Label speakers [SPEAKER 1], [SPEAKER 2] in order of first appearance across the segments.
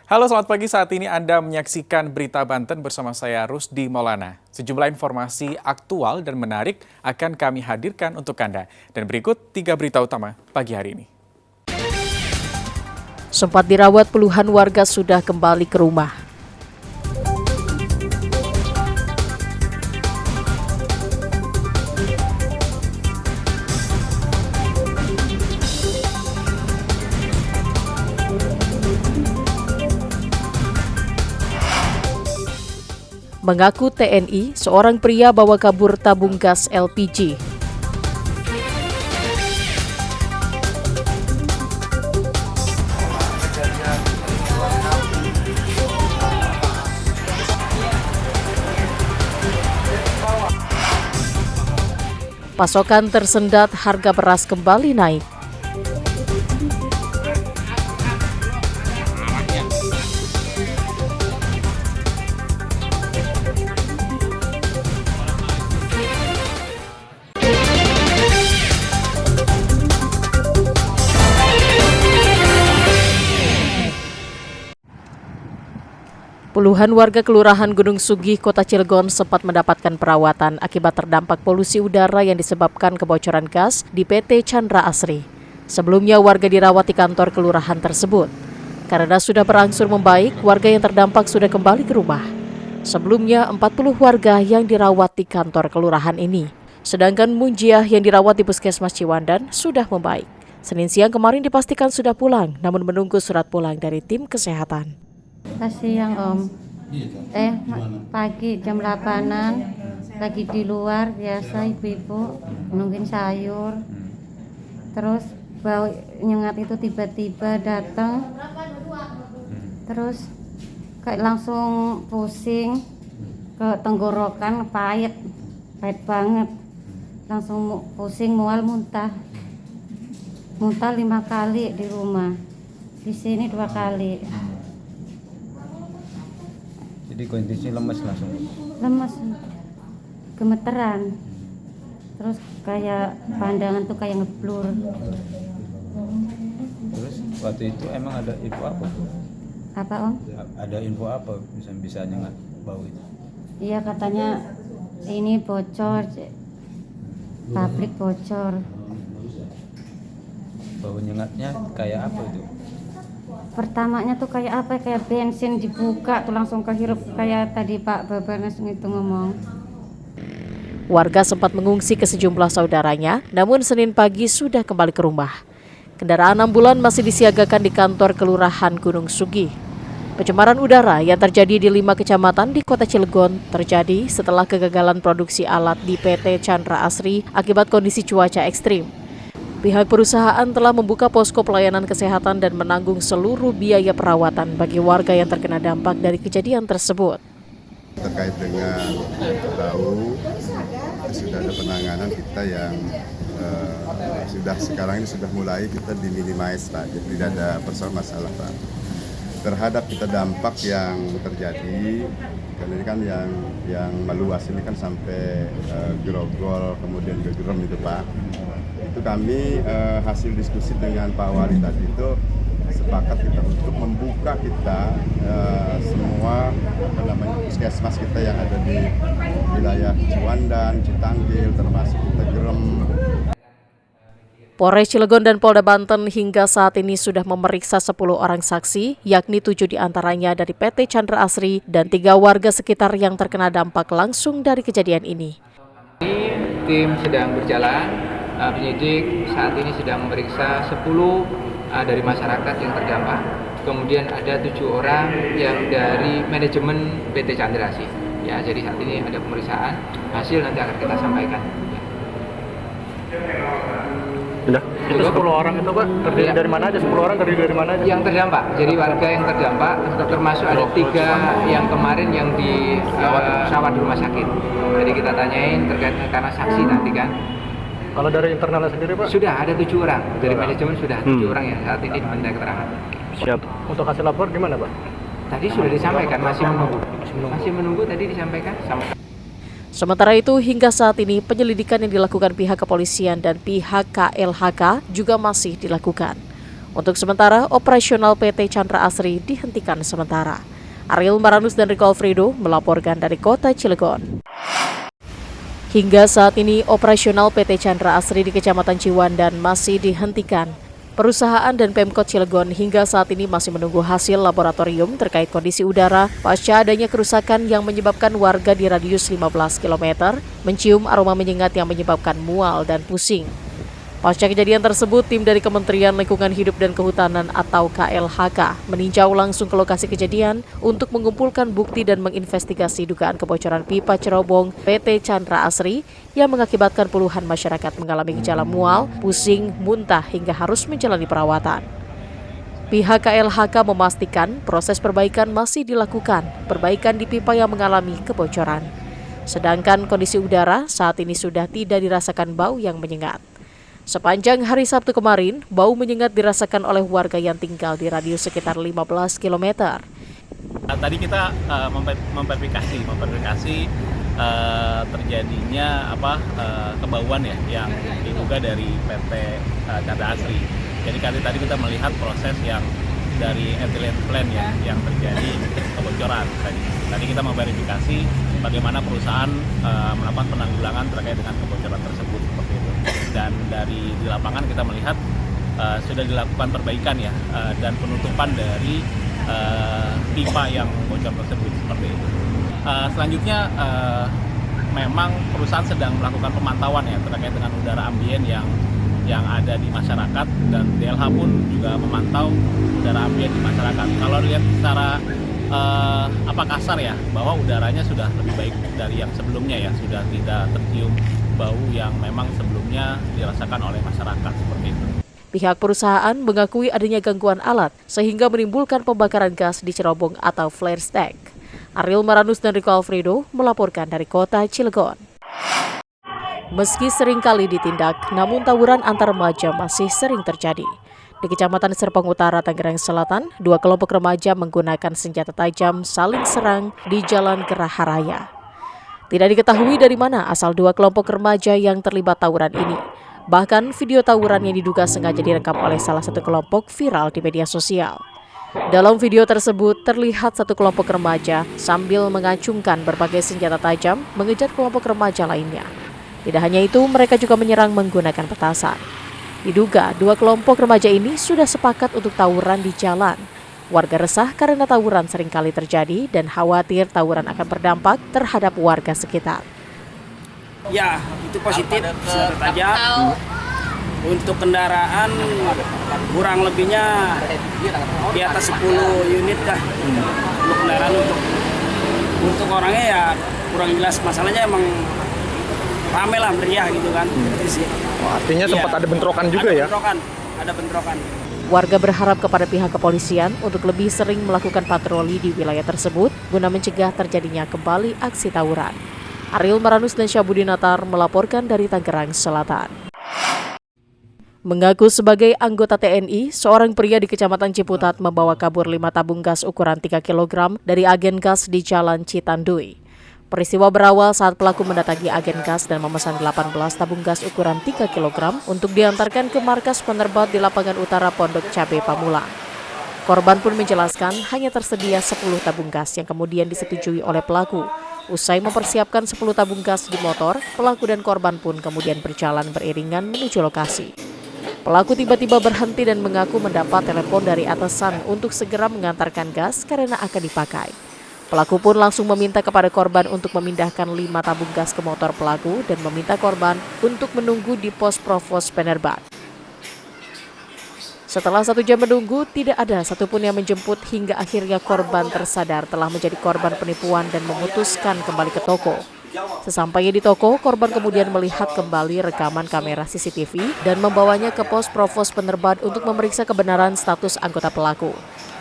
[SPEAKER 1] Halo, selamat pagi. Saat ini Anda menyaksikan Berita Banten bersama saya Rusdi Maulana. Sejumlah informasi aktual dan menarik akan kami hadirkan untuk Anda. Dan berikut 3 berita utama pagi hari ini.
[SPEAKER 2] Sempat dirawat, puluhan warga sudah kembali ke rumah. Mengaku TNI, seorang pria bawa kabur tabung gas LPG. Pasokan tersendat, harga beras kembali naik. Puluhan warga Kelurahan Gunung Sugih, Kota Cilegon sempat mendapatkan perawatan akibat terdampak polusi udara yang disebabkan kebocoran gas di PT Chandra Asri. Sebelumnya warga dirawat di kantor kelurahan tersebut. Karena sudah berangsur membaik, warga yang terdampak sudah kembali ke rumah. Sebelumnya 40 warga yang dirawat di kantor kelurahan ini. Sedangkan Munjiah yang dirawat di Puskesmas Ciwandan sudah membaik. Senin siang kemarin dipastikan sudah pulang, namun menunggu surat pulang dari tim kesehatan.
[SPEAKER 3] Pas siang Om, pagi jam 8-an lagi di luar biasa ibu-ibu nungguin sayur, terus bau nyengat itu tiba-tiba datang, terus kayak langsung pusing ke tenggorokan, pahit banget, langsung pusing, mual, muntah 5 kali di rumah, di sini 2 kali.
[SPEAKER 4] Jadi kondisi lemes langsung?
[SPEAKER 3] Lemes, gemeteran, terus kayak pandangan tuh kayak ngeblur.
[SPEAKER 4] Terus waktu itu emang ada info apa?
[SPEAKER 3] Apa Om?
[SPEAKER 4] Ada info apa bisa nyengat bau itu?
[SPEAKER 3] Iya katanya ini bocor, pabrik bocor.
[SPEAKER 4] Bau nyengatnya kayak apa itu?
[SPEAKER 3] Pertamanya tuh kayak apa, kayak bensin dibuka tuh langsung kehirup kayak tadi Pak Babanas itu ngomong.
[SPEAKER 2] Warga sempat mengungsi ke sejumlah saudaranya, namun Senin pagi sudah kembali ke rumah. Kendaraan ambulan masih disiagakan di kantor Kelurahan Gunung Sugih. Pencemaran udara yang terjadi di 5 kecamatan di Kota Cilegon terjadi setelah kegagalan produksi alat di PT Chandra Asri akibat kondisi cuaca ekstrim. Pihak perusahaan telah membuka posko pelayanan kesehatan dan menanggung seluruh biaya perawatan bagi warga yang terkena dampak dari kejadian tersebut.
[SPEAKER 5] Terkait dengan bau, sudah ada penanganan kita yang sekarang ini sudah mulai kita diminimize Pak, jadi tidak ada masalah Pak. Terhadap kita dampak yang terjadi, karena ini kan yang meluas ini kan sampai Grogol, kemudian Gegerem itu Pak. Itu kami hasil diskusi dengan Pak Wali tadi itu sepakat kita untuk membuka kita semua puskesmas kita yang ada di wilayah Ciwandan, Citanggil, termasuk kita Gerem.
[SPEAKER 2] Polres Cilegon dan Polda Banten hingga saat ini sudah memeriksa 10 orang saksi, yakni 7 diantaranya dari PT Chandra Asri dan 3 warga sekitar yang terkena dampak langsung dari kejadian ini.
[SPEAKER 6] Tim sedang berjalan, penyidik saat ini sedang memeriksa 10 dari masyarakat yang terdampak. Kemudian ada 7 orang yang dari manajemen PT Chandra Asri. Ya, jadi saat ini ada pemeriksaan, hasil nanti akan kita sampaikan.
[SPEAKER 7] Sudah. Itu 10 orang itu Pak, terdiri dari mana aja? 10 orang terdiri dari mana aja?
[SPEAKER 6] Yang terdampak, jadi warga yang terdampak, termasuk ada 3 yang kemarin yang dirawat di rumah sakit. Jadi kita tanyain terkait karena saksi nanti kan.
[SPEAKER 7] Kalau dari internalnya sendiri Pak?
[SPEAKER 6] Sudah ada 7 orang, dari manajemen sudah 7 orang yang saat ini diminta keterangan.
[SPEAKER 7] Siap. Untuk hasil lapor gimana Pak?
[SPEAKER 6] Tadi sudah disampaikan, masih menunggu tadi disampaikan.
[SPEAKER 2] Sementara itu, hingga saat ini penyelidikan yang dilakukan pihak kepolisian dan pihak KLHK juga masih dilakukan. Untuk sementara, operasional PT Chandra Asri dihentikan sementara. Ariel Maranus dan Rico Alfredo melaporkan dari kota Cilegon. Hingga saat ini, operasional PT Chandra Asri di Kecamatan Ciwandan masih dihentikan. Perusahaan dan Pemkot Cilegon hingga saat ini masih menunggu hasil laboratorium terkait kondisi udara pasca adanya kerusakan yang menyebabkan warga di radius 15 km mencium aroma menyengat yang menyebabkan mual dan pusing. Pasca kejadian tersebut, tim dari Kementerian Lingkungan Hidup dan Kehutanan atau KLHK meninjau langsung ke lokasi kejadian untuk mengumpulkan bukti dan menginvestigasi dugaan kebocoran pipa cerobong PT Chandra Asri yang mengakibatkan puluhan masyarakat mengalami gejala mual, pusing, muntah hingga harus menjalani perawatan. Pihak KLHK memastikan proses perbaikan masih dilakukan, perbaikan di pipa yang mengalami kebocoran. Sedangkan kondisi udara saat ini sudah tidak dirasakan bau yang menyengat. Sepanjang hari Sabtu kemarin, bau menyengat dirasakan oleh warga yang tinggal di radius sekitar 15 km.
[SPEAKER 8] Tadi kita memverifikasi terjadinya kebauan ya yang diduga dari PT Chandra Asri. Jadi tadi kita melihat proses yang dari ethylene plant ya yang terjadi kebocoran tadi. Tadi kita memverifikasi bagaimana perusahaan melakukan penanggulangan terkait dengan kebocoran tersebut seperti itu. Dan di lapangan kita melihat sudah dilakukan perbaikan ya dan penutupan dari pipa yang bocor tersebut seperti itu. Selanjutnya memang perusahaan sedang melakukan pemantauan ya terkait dengan udara ambien yang ada di masyarakat, dan DLH pun juga memantau udara ambien di masyarakat. Kalau lihat secara kasar ya, bahwa udaranya sudah lebih baik dari yang sebelumnya ya, sudah tidak tercium bau yang memang sebelumnya dirasakan oleh masyarakat seperti itu.
[SPEAKER 2] Pihak perusahaan mengakui adanya gangguan alat sehingga menimbulkan pembakaran gas di cerobong atau flare stack. Ariel Maranus dan Rico Alfredo melaporkan dari kota Cilegon. Meski sering kali ditindak, namun tawuran antar remaja masih sering terjadi. Di Kecamatan Serpong Utara, Tangerang Selatan, 2 kelompok remaja menggunakan senjata tajam saling serang di Jalan Geraha Raya. Tidak diketahui dari mana asal 2 kelompok remaja yang terlibat tawuran ini. Bahkan video tawuran yang diduga sengaja direkam oleh salah satu kelompok viral di media sosial. Dalam video tersebut terlihat satu kelompok remaja sambil mengacungkan berbagai senjata tajam mengejar kelompok remaja lainnya. Tidak hanya itu, mereka juga menyerang menggunakan petasan. Diduga 2 kelompok remaja ini sudah sepakat untuk tawuran di jalan. Warga resah karena tawuran seringkali terjadi dan khawatir tawuran akan berdampak terhadap warga sekitar.
[SPEAKER 9] Ya, itu positif, senjata tajam. Untuk kendaraan kurang lebihnya di atas 10 unit dah. Untuk kendaraan untuk orangnya ya kurang jelas, masalahnya emang rame lah, meriah gitu kan.
[SPEAKER 7] Artinya sempat ada bentrokan juga ya?
[SPEAKER 9] Ada bentrokan.
[SPEAKER 2] Warga berharap kepada pihak kepolisian untuk lebih sering melakukan patroli di wilayah tersebut guna mencegah terjadinya kembali aksi tawuran. Ariel Maranus dan Syabudinatar melaporkan dari Tangerang Selatan. Mengaku sebagai anggota TNI, seorang pria di Kecamatan Ciputat membawa kabur 5 tabung gas ukuran 3 kg dari agen gas di Jalan Citandui. Peristiwa berawal saat pelaku mendatangi agen gas dan memesan 18 tabung gas ukuran 3 kg untuk diantarkan ke markas penerbat di lapangan utara Pondok Cabe Pamulang. Korban pun menjelaskan hanya tersedia 10 tabung gas yang kemudian disetujui oleh pelaku. Usai mempersiapkan 10 tabung gas di motor, pelaku dan korban pun kemudian berjalan beriringan menuju lokasi. Pelaku tiba-tiba berhenti dan mengaku mendapat telepon dari atasan untuk segera mengantarkan gas karena akan dipakai. Pelaku pun langsung meminta kepada korban untuk memindahkan 5 tabung gas ke motor pelaku dan meminta korban untuk menunggu di pos provos penerbat. Setelah 1 jam menunggu, tidak ada satupun yang menjemput hingga akhirnya korban tersadar telah menjadi korban penipuan dan memutuskan kembali ke toko. Sesampainya di toko, korban kemudian melihat kembali rekaman kamera CCTV dan membawanya ke pos provos penerbat untuk memeriksa kebenaran status anggota pelaku.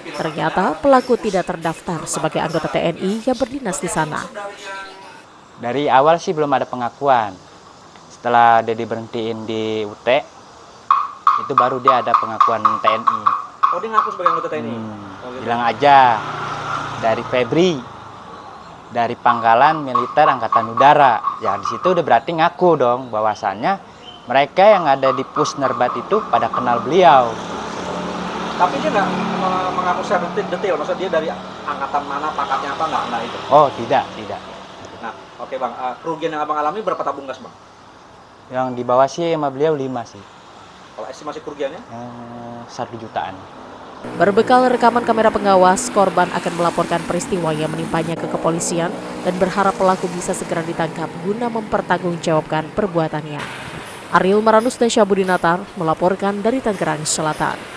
[SPEAKER 2] Ternyata pelaku tidak terdaftar sebagai anggota TNI yang berdinas di sana.
[SPEAKER 10] Dari awal sih belum ada pengakuan. Setelah dia diberhentiin di UT, itu baru dia ada pengakuan TNI.
[SPEAKER 7] Oh, dia ngaku sebagai anggota TNI?
[SPEAKER 10] Bilang aja, dari Febri, dari Pangkalan Militer Angkatan Udara. Ya di situ udah berarti ngaku dong bahwasannya mereka yang ada di Pusnerbat itu pada kenal beliau.
[SPEAKER 11] Tapi dia nggak mengaku secara detail, maksudnya dia dari angkatan mana, pangkatnya apa, nggak itu?
[SPEAKER 10] Oh, tidak.
[SPEAKER 11] Nah, oke Bang, kerugian yang Abang alami berapa tabung gas Bang?
[SPEAKER 10] Yang di bawah sih sama beliau 5 sih.
[SPEAKER 11] Kalau estimasi kerugiannya?
[SPEAKER 10] 1 jutaan.
[SPEAKER 2] Berbekal rekaman kamera pengawas, korban akan melaporkan peristiwa yang menimpanya ke kepolisian dan berharap pelaku bisa segera ditangkap guna mempertanggungjawabkan perbuatannya. Ariel Maranus dan Syabudinatar melaporkan dari Tangerang Selatan.